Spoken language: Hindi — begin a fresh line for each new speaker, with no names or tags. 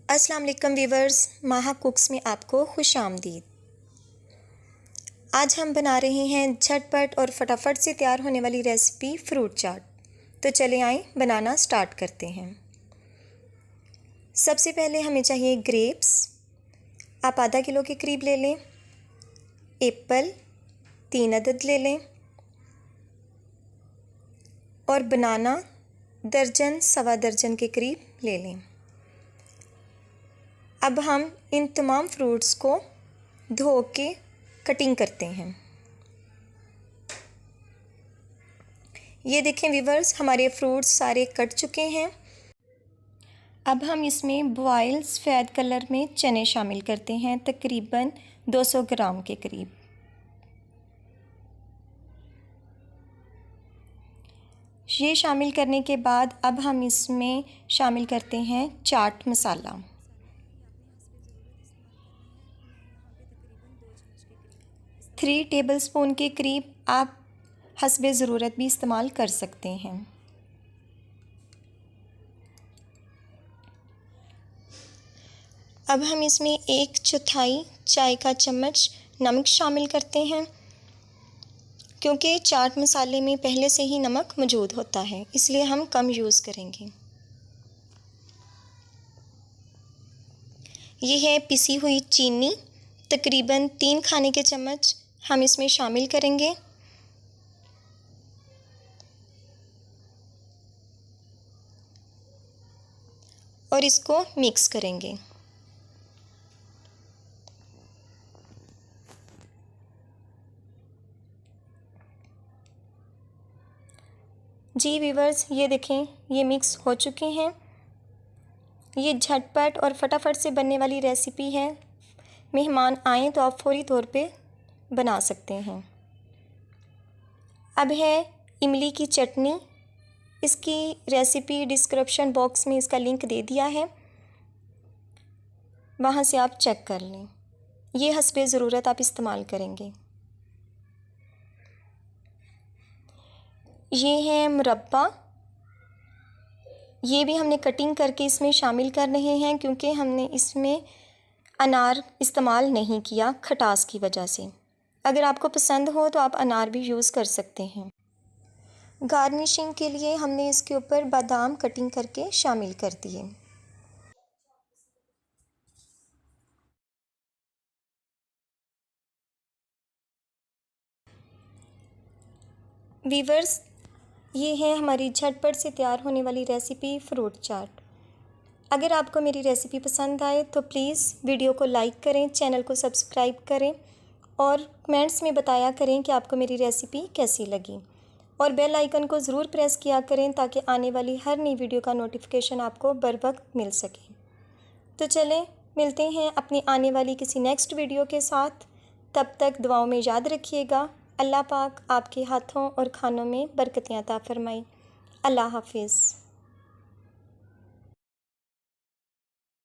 अस्सलाम वालेकुम वीवर्स, माहा कुक्स में आपको खुश आमदीद। आज हम बना रहे हैं झटपट और फटाफट से तैयार होने वाली रेसिपी फ्रूट चाट। तो चले आएँ बनाना स्टार्ट करते हैं। सबसे पहले हमें चाहिए ग्रेप्स। आप आधा किलो के करीब ले लें। एप्पल 3 अदद ले लें और बनाना दर्जन सवा दर्जन के करीब ले लें। अब हम इन तमाम फ्रूट्स को धो के कटिंग करते हैं। ये देखें वीवर्स, हमारे फ्रूट्स सारे कट चुके हैं। अब हम इसमें बॉयल सफ़ेद कलर में चने शामिल करते हैं, तकरीबन 200 ग्राम के करीब। ये शामिल करने के बाद अब हम इसमें शामिल करते हैं चाट मसाला। थ्री टेबलस्पून के करीब आप हस्बे ज़रूरत भी इस्तेमाल कर सकते हैं। अब हम इसमें 1/4 चाय का चम्मच नमक शामिल करते हैं। क्योंकि चाट मसाले में पहले से ही नमक मौजूद होता है, इसलिए हम कम यूज़ करेंगे। ये है पिसी हुई चीनी, तकरीबन 3 खाने के चम्मच हम इसमें शामिल करेंगे। और इसको मिक्स करेंगे। जी वीवर्स, ये देखें, ये मिक्स हो चुके हैं। ये झटपट और फटाफट से बनने वाली रेसिपी है। मेहमान आएँ तो आप फौरी तौर पे बना सकते हैं। अब है इमली की चटनी। इसकी रेसिपी डिस्क्रिप्शन बॉक्स में इसका लिंक दे दिया है, वहाँ से आप चेक कर लें। ये हस्बे ज़रूरत आप इस्तेमाल करेंगे। ये है मुरब्बा। ये भी हमने कटिंग करके इसमें शामिल कर रहे हैं, क्योंकि हमने इसमें अनार इस्तेमाल नहीं किया खटास की वजह से। अगर आपको पसंद हो तो आप अनार भी यूज़ कर सकते हैं। गार्निशिंग के लिए हमने इसके ऊपर बादाम कटिंग करके शामिल कर दिए। वीवर्स, ये है हमारी झटपट से तैयार होने वाली रेसिपी फ्रूट चाट। अगर आपको मेरी रेसिपी पसंद आए तो प्लीज़ वीडियो को लाइक करें, चैनल को सब्सक्राइब करें और कमेंट्स में बताया करें कि आपको मेरी रेसिपी कैसी लगी। और बेल आइकन को ज़रूर प्रेस किया करें ताकि आने वाली हर नई वीडियो का नोटिफिकेशन आपको बर वक्त मिल सके। तो चलें, मिलते हैं अपनी आने वाली किसी नेक्स्ट वीडियो के साथ। तब तक दुआओं में याद रखिएगा। अल्लाह पाक आपके हाथों और खानों में बरकतें अता फरमाए। अल्लाह हाफिज़।